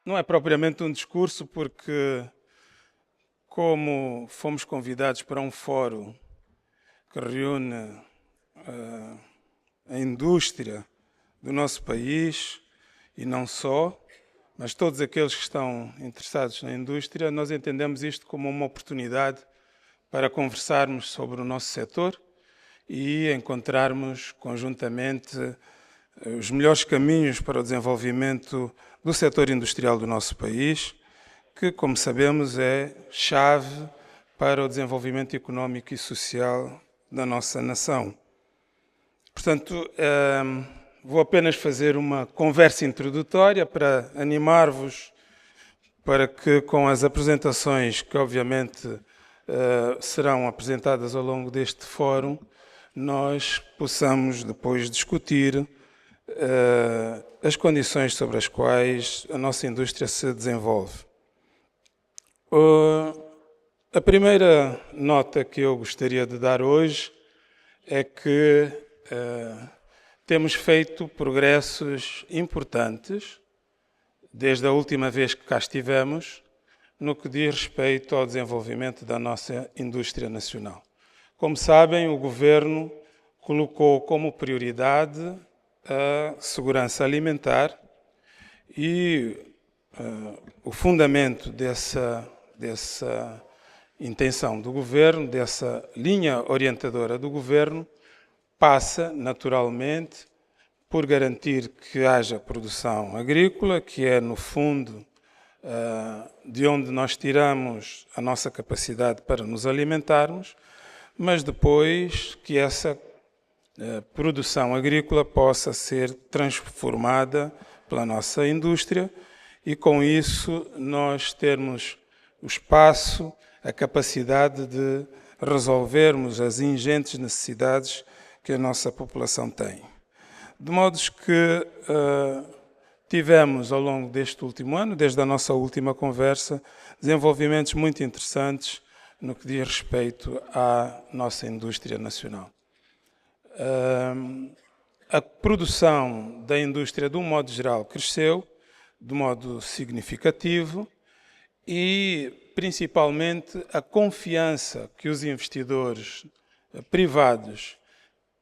Não é propriamente um discurso, porque, como fomos convidados para um fórum que reúne a indústria do nosso país, e não só, mas todos aqueles que estão interessados na indústria, nós entendemos isto como uma oportunidade para conversarmos sobre o nosso setor e encontrarmos conjuntamente os melhores caminhos para o desenvolvimento do setor industrial do nosso país, que, como sabemos, é chave para o desenvolvimento económico e social da nossa nação. Portanto, vou apenas fazer uma conversa introdutória para animar-vos para que, com as apresentações que, obviamente, serão apresentadas ao longo deste fórum, nós possamos depois discutir as condições sobre as quais a nossa indústria se desenvolve. A primeira nota que eu gostaria de dar hoje é que temos feito progressos importantes desde a última vez que cá estivemos no que diz respeito ao desenvolvimento da nossa indústria nacional. Como sabem, o Governo colocou como prioridade a segurança alimentar e o fundamento dessa intenção do Governo, dessa linha orientadora do Governo, passa, naturalmente, por garantir que haja produção agrícola, que é, no fundo, de onde nós tiramos a nossa capacidade para nos alimentarmos, mas depois que essa produção agrícola possa ser transformada pela nossa indústria e, com isso, nós termos o espaço, a capacidade de resolvermos as ingentes necessidades que a nossa população tem. De modo que tivemos, ao longo deste último ano, desde a nossa última conversa, desenvolvimentos muito interessantes no que diz respeito à nossa indústria nacional. A produção da indústria, de um modo geral, cresceu de modo significativo e, principalmente, a confiança que os investidores privados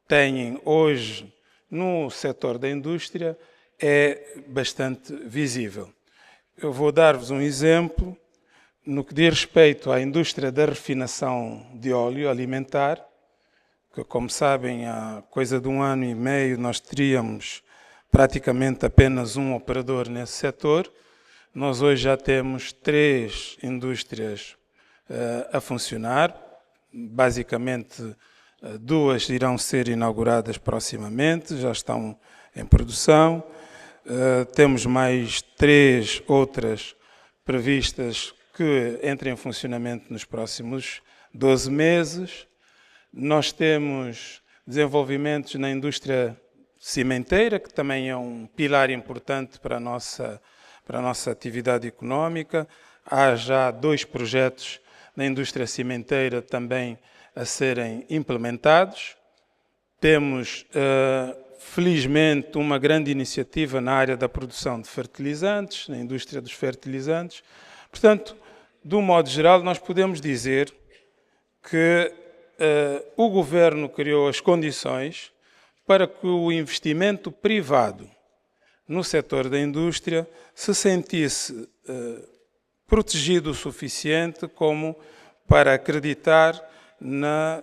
têm hoje no setor da indústria é bastante visível. Eu vou dar-vos um exemplo no que diz respeito à indústria da refinação de óleo alimentar, que, como sabem, há coisa de 1 ano e meio nós teríamos praticamente apenas um operador nesse setor. Nós hoje já temos 3 indústrias a funcionar, basicamente 2 irão ser inauguradas proximamente, já estão em produção. Temos mais 3 outras previstas que entrem em funcionamento nos próximos 12 meses. Nós temos desenvolvimentos na indústria cimenteira, que também é um pilar importante para a nossa atividade económica. Há já 2 projetos na indústria cimenteira também a serem implementados. Temos, felizmente, uma grande iniciativa na área da produção de fertilizantes, na indústria dos fertilizantes. Portanto, de um modo geral, nós podemos dizer que o Governo criou as condições para que o investimento privado no setor da indústria se sentisse protegido o suficiente como para acreditar na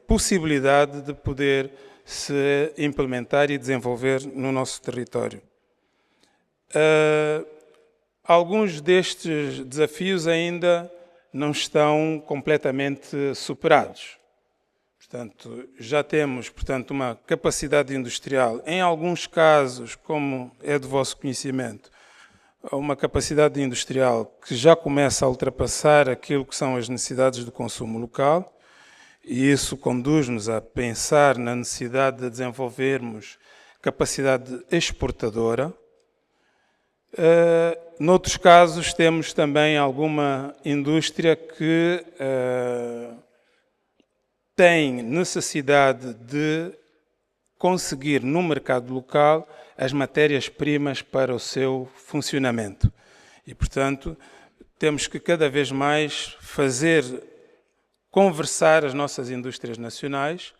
possibilidade de poder se implementar e desenvolver no nosso território. Alguns destes desafios ainda não estão completamente superados. Portanto, já temos, uma capacidade industrial, em alguns casos, como é do vosso conhecimento, uma capacidade industrial que já começa a ultrapassar aquilo que são as necessidades do consumo local, e isso conduz-nos a pensar na necessidade de desenvolvermos capacidade exportadora. Noutros casos, temos também alguma indústria que tem necessidade de conseguir no mercado local as matérias-primas para o seu funcionamento. E, portanto, temos que cada vez mais fazer conversar as nossas indústrias nacionais,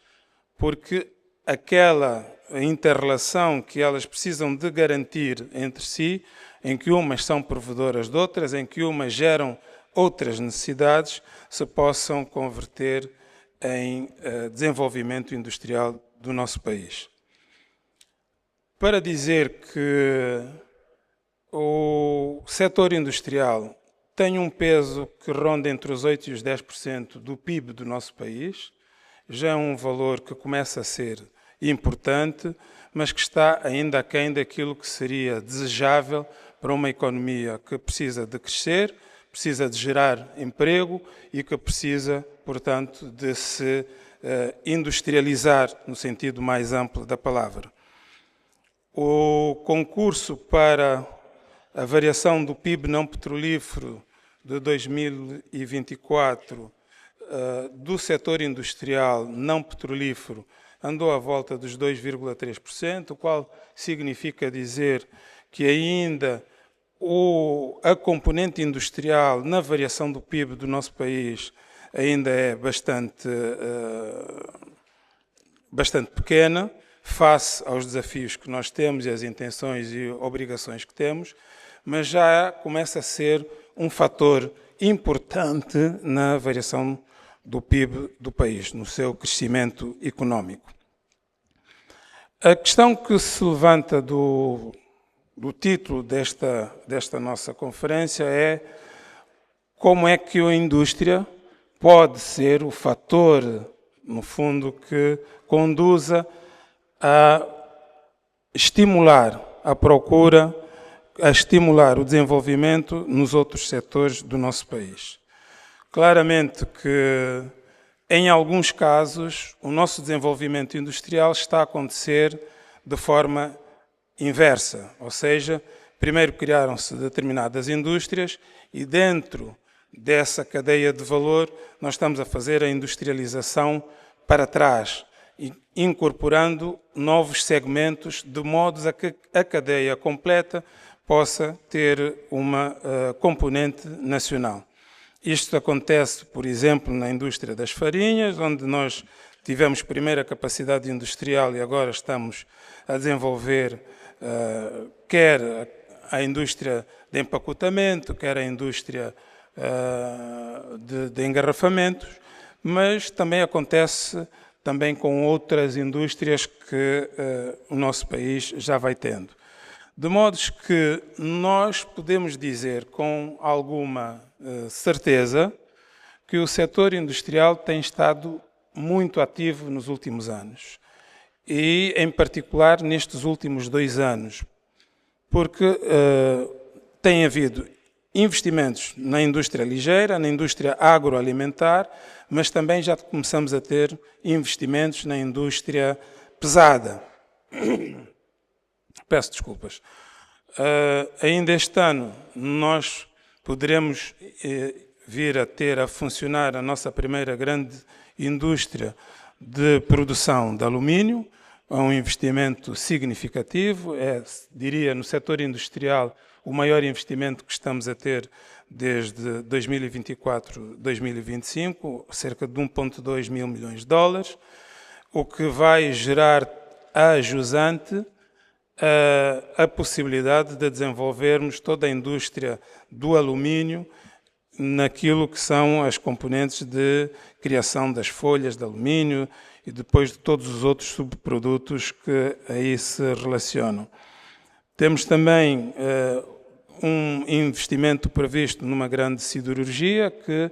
porque aquela inter-relação que elas precisam de garantir entre si, em que umas são provedoras de outras, em que umas geram outras necessidades, se possam converter em desenvolvimento industrial do nosso país. Para dizer que o setor industrial tem um peso que ronda entre os 8% e os 10% do PIB do nosso país, já é um valor que começa a ser importante, mas que está ainda aquém daquilo que seria desejável para uma economia que precisa de crescer, precisa de gerar emprego e que precisa, portanto, de se industrializar no sentido mais amplo da palavra. O concurso para a variação do PIB não petrolífero de 2024 do setor industrial não petrolífero andou à volta dos 2,3%, o qual significa dizer que ainda a componente industrial na variação do PIB do nosso país ainda é bastante pequena, face aos desafios que nós temos e às intenções e obrigações que temos, mas já começa a ser um fator importante na variação do PIB do país, no seu crescimento económico. A questão que se levanta do título desta nossa conferência é como é que a indústria pode ser o fator, no fundo, que conduza a estimular a procura, a estimular o desenvolvimento nos outros setores do nosso país. Claramente que, em alguns casos, o nosso desenvolvimento industrial está a acontecer de forma inversa, ou seja, primeiro criaram-se determinadas indústrias e dentro dessa cadeia de valor nós estamos a fazer a industrialização para trás, incorporando novos segmentos de modo a que a cadeia completa possa ter uma componente nacional. Isto acontece, por exemplo, na indústria das farinhas, onde nós tivemos primeiro a capacidade industrial e agora estamos a desenvolver quer a indústria de empacotamento, quer a indústria de engarrafamentos, mas também acontece também com outras indústrias que o nosso país já vai tendo. De modo que nós podemos dizer com alguma certeza que o setor industrial tem estado muito ativo nos últimos anos e, em particular, nestes últimos 2 anos, porque tem havido investimentos na indústria ligeira, na indústria agroalimentar, mas também já começamos a ter investimentos na indústria pesada. Peço desculpas. Ainda este ano nós poderemos vir a ter a funcionar a nossa primeira grande indústria de produção de alumínio, é um investimento significativo, diria, no setor industrial, o maior investimento que estamos a ter desde 2024 2025, cerca de 1,2 mil milhões de dólares, o que vai gerar a jusante a possibilidade de desenvolvermos toda a indústria do alumínio naquilo que são as componentes de criação das folhas de alumínio e depois de todos os outros subprodutos que aí se relacionam. Temos também um investimento previsto numa grande siderurgia que,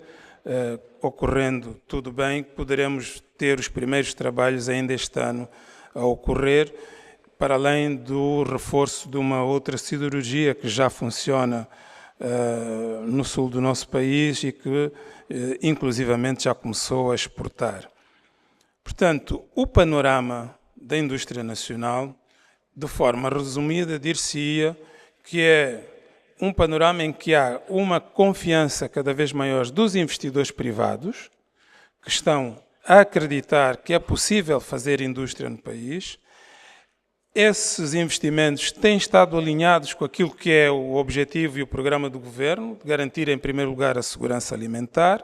ocorrendo tudo bem, poderemos ter os primeiros trabalhos ainda este ano a ocorrer, para além do reforço de uma outra siderurgia que já funciona no sul do nosso país e que, inclusivamente, já começou a exportar. Portanto, o panorama da indústria nacional, de forma resumida, dir-se-ia que é um panorama em que há uma confiança cada vez maior dos investidores privados, que estão a acreditar que é possível fazer indústria no país. Esses investimentos têm estado alinhados com aquilo que é o objetivo e o programa do Governo, de garantir, em primeiro lugar, a segurança alimentar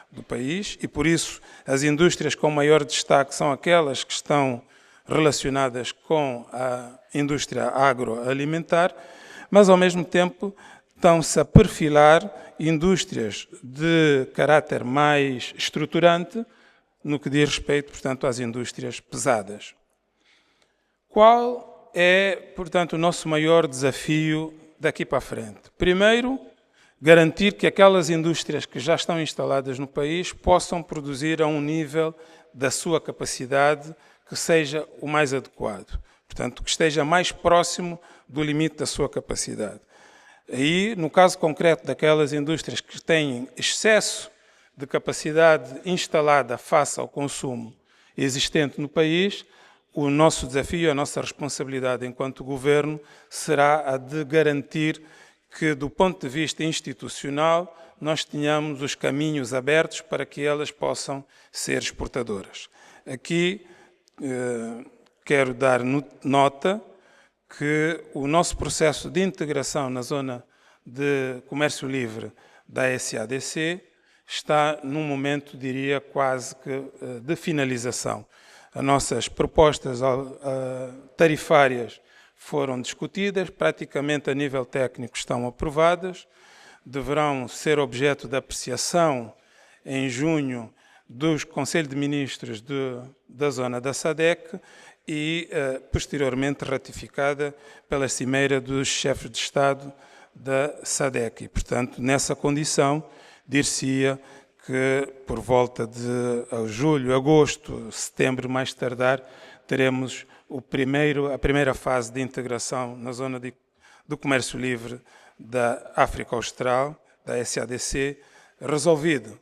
do país, e por isso as indústrias com maior destaque são aquelas que estão relacionadas com a indústria agroalimentar, mas ao mesmo tempo estão-se a perfilar indústrias de caráter mais estruturante no que diz respeito, portanto, às indústrias pesadas. Qual é, portanto, o nosso maior desafio daqui para a frente? Primeiro, garantir que aquelas indústrias que já estão instaladas no país possam produzir a um nível da sua capacidade que seja o mais adequado. Portanto, que esteja mais próximo do limite da sua capacidade. Aí, no caso concreto daquelas indústrias que têm excesso de capacidade instalada face ao consumo existente no país, o nosso desafio, a nossa responsabilidade enquanto Governo será a de garantir que, do ponto de vista institucional, nós tenhamos os caminhos abertos para que elas possam ser exportadoras. Aqui quero dar nota que o nosso processo de integração na zona de comércio livre da SADC está num momento, diria, quase que de finalização. As nossas propostas tarifárias foram discutidas, praticamente a nível técnico estão aprovadas, deverão ser objeto de apreciação em junho do Conselho de Ministros da zona da SADC e, posteriormente, ratificada pela Cimeira dos Chefes de Estado da SADC. E, portanto, nessa condição, dir-se-ia que por volta de julho, agosto, setembro, mais tardar, teremos a primeira fase de integração na zona do comércio livre da África Austral, da SADC, resolvido.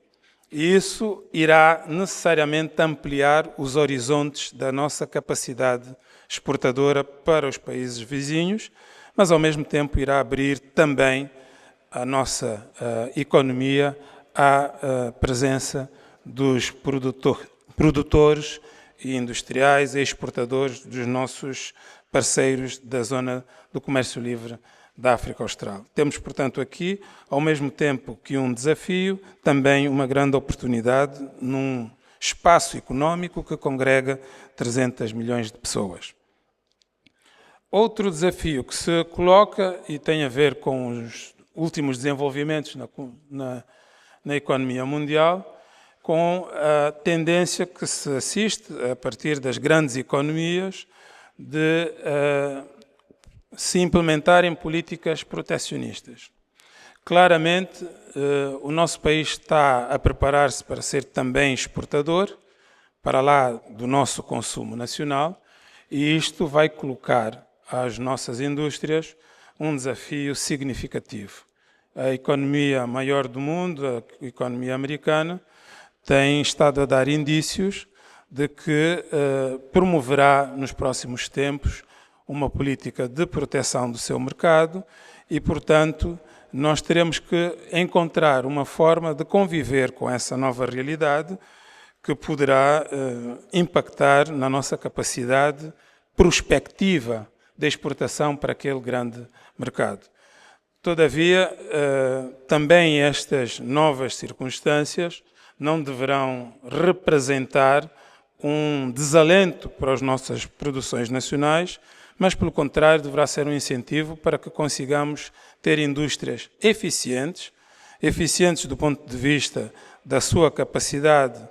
E isso irá necessariamente ampliar os horizontes da nossa capacidade exportadora para os países vizinhos, mas ao mesmo tempo irá abrir também a nossa economia à presença dos produtores e industriais e exportadores dos nossos parceiros da zona do comércio livre da África Austral. Temos, portanto, aqui, ao mesmo tempo que um desafio, também uma grande oportunidade num espaço económico que congrega 300 milhões de pessoas. Outro desafio que se coloca e tem a ver com os últimos desenvolvimentos na economia mundial, com a tendência que se assiste a partir das grandes economias de se implementarem políticas protecionistas. Claramente, o nosso país está a preparar-se para ser também exportador, para lá do nosso consumo nacional, e isto vai colocar às nossas indústrias um desafio significativo. A economia maior do mundo, a economia americana, tem estado a dar indícios de que promoverá nos próximos tempos uma política de proteção do seu mercado e, portanto, nós teremos que encontrar uma forma de conviver com essa nova realidade que poderá impactar na nossa capacidade prospectiva de exportação para aquele grande mercado. Todavia, também estas novas circunstâncias não deverão representar um desalento para as nossas produções nacionais, mas, pelo contrário, deverá ser um incentivo para que consigamos ter indústrias eficientes do ponto de vista da sua capacidade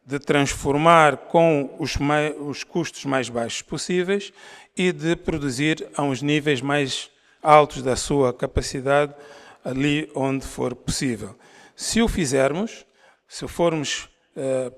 de transformar com os custos mais baixos possíveis e de produzir a uns níveis mais altos da sua capacidade ali onde for possível. Se o fizermos, se formos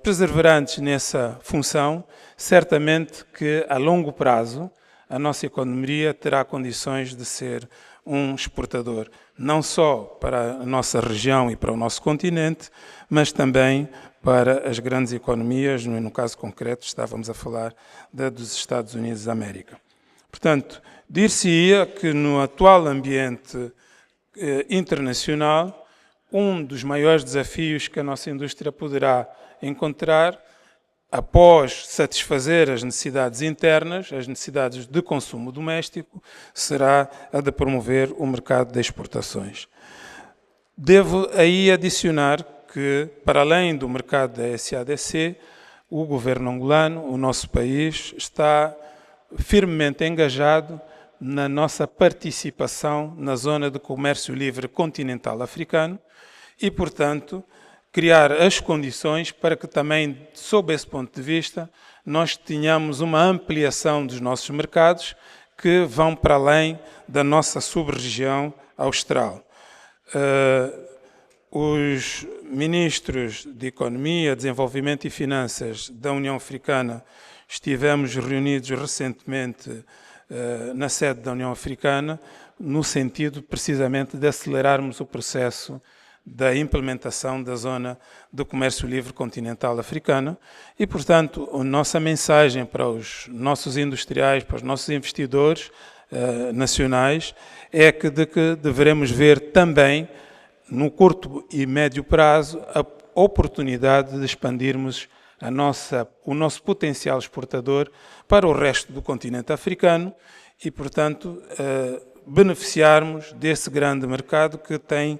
perseverantes nessa função, certamente que a longo prazo a nossa economia terá condições de ser um exportador, não só para a nossa região e para o nosso continente, mas também para as grandes economias, no caso concreto estávamos a falar dos Estados Unidos da América. Portanto, dir-se-ia que no atual ambiente internacional, um dos maiores desafios que a nossa indústria poderá encontrar após satisfazer as necessidades internas, as necessidades de consumo doméstico, será a de promover o mercado de exportações. Devo aí adicionar que, para além do mercado da SADC, o governo angolano, o nosso país, está firmemente engajado na nossa participação na Zona de Comércio Livre Continental Africano e, portanto, criar as condições para que também, sob esse ponto de vista, nós tenhamos uma ampliação dos nossos mercados que vão para além da nossa sub-região austral. Os ministros de Economia, Desenvolvimento e Finanças da União Africana estivemos reunidos recentemente na sede da União Africana no sentido precisamente de acelerarmos o processo da implementação da Zona do Comércio Livre Continental Africano e, portanto, a nossa mensagem para os nossos industriais, para os nossos investidores nacionais é que deveremos ver também no curto e médio prazo, a oportunidade de expandirmos o nosso potencial exportador para o resto do continente africano e, portanto, beneficiarmos desse grande mercado que tem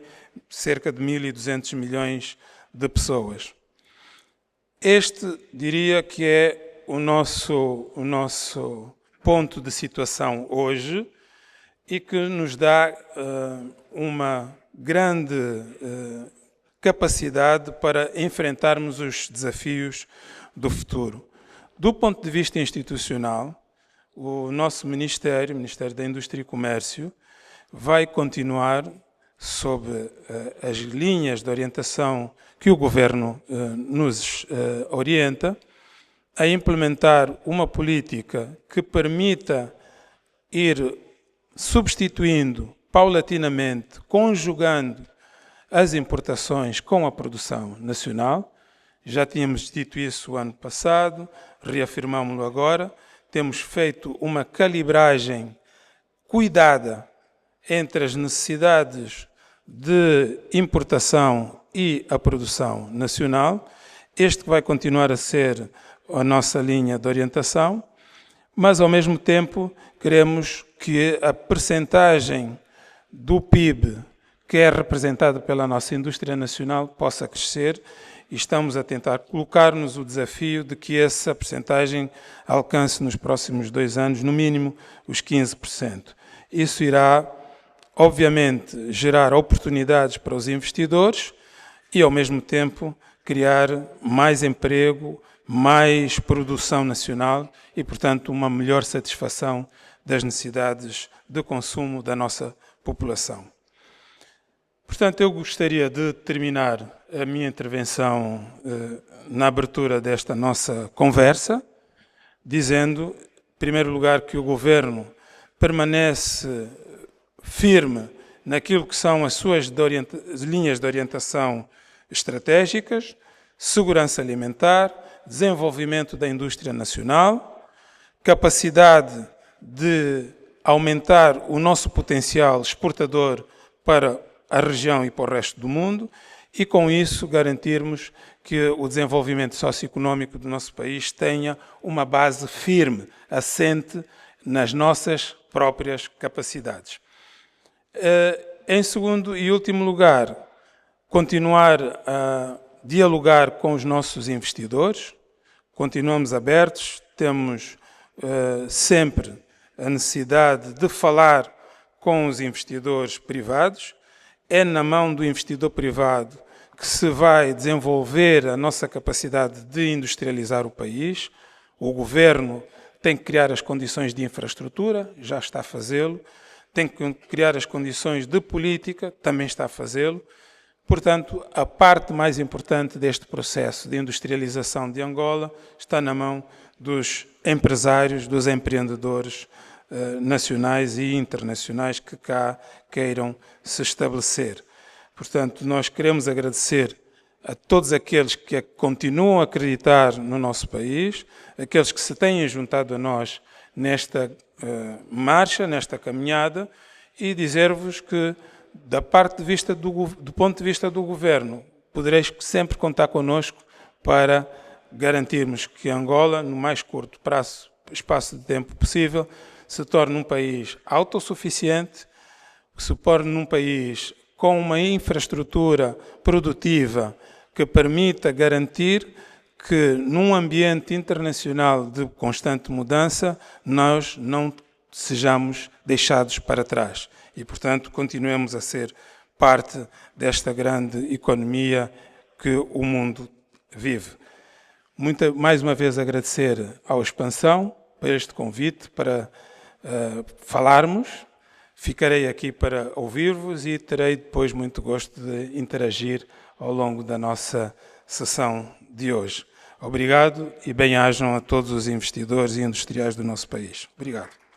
cerca de 1.200 milhões de pessoas. Este, diria que é o nosso ponto de situação hoje e que nos dá uma grande capacidade para enfrentarmos os desafios do futuro. Do ponto de vista institucional, o nosso Ministério, o Ministério da Indústria e Comércio, vai continuar sob as linhas de orientação que o Governo nos orienta, a implementar uma política que permita ir substituindo paulatinamente, conjugando as importações com a produção nacional. Já tínhamos dito isso o ano passado, reafirmamos-lo agora. Temos feito uma calibragem cuidada entre as necessidades de importação e a produção nacional. Este vai continuar a ser a nossa linha de orientação, mas ao mesmo tempo queremos que a percentagem do PIB que é representada pela nossa indústria nacional possa crescer e estamos a tentar colocar-nos o desafio de que essa percentagem alcance nos próximos 2 anos, no mínimo, os 15%. Isso irá, obviamente, gerar oportunidades para os investidores e, ao mesmo tempo, criar mais emprego, mais produção nacional e, portanto, uma melhor satisfação das necessidades de consumo da nossa população. Portanto, eu gostaria de terminar a minha intervenção na abertura desta nossa conversa, dizendo, em primeiro lugar, que o Governo permanece firme naquilo que são as suas linhas de orientação estratégicas, segurança alimentar, desenvolvimento da indústria nacional, capacidade de aumentar o nosso potencial exportador para a região e para o resto do mundo e, com isso, garantirmos que o desenvolvimento socioeconómico do nosso país tenha uma base firme, assente nas nossas próprias capacidades. Em segundo e último lugar, continuar a dialogar com os nossos investidores. Continuamos abertos, temos sempre a necessidade de falar com os investidores privados. É na mão do investidor privado que se vai desenvolver a nossa capacidade de industrializar o país. O Governo tem que criar as condições de infraestrutura, já está a fazê-lo. Tem que criar as condições de política, também está a fazê-lo. Portanto, a parte mais importante deste processo de industrialização de Angola está na mão dos empresários, dos empreendedores nacionais e internacionais que cá queiram se estabelecer. Portanto, nós queremos agradecer a todos aqueles que continuam a acreditar no nosso país, aqueles que se têm juntado a nós nesta marcha, nesta caminhada, e dizer-vos que, do ponto de vista do Governo, podereis sempre contar connosco para garantirmos que Angola, no mais curto espaço de tempo possível, se torne um país autossuficiente, se torne um país com uma infraestrutura produtiva que permita garantir que, num ambiente internacional de constante mudança, nós não sejamos deixados para trás e, portanto, continuemos a ser parte desta grande economia que o mundo vive. Mais uma vez agradecer ao Expansão por este convite para falarmos. Ficarei aqui para ouvir-vos e terei depois muito gosto de interagir ao longo da nossa sessão de hoje. Obrigado e bem-ajam a todos os investidores e industriais do nosso país. Obrigado.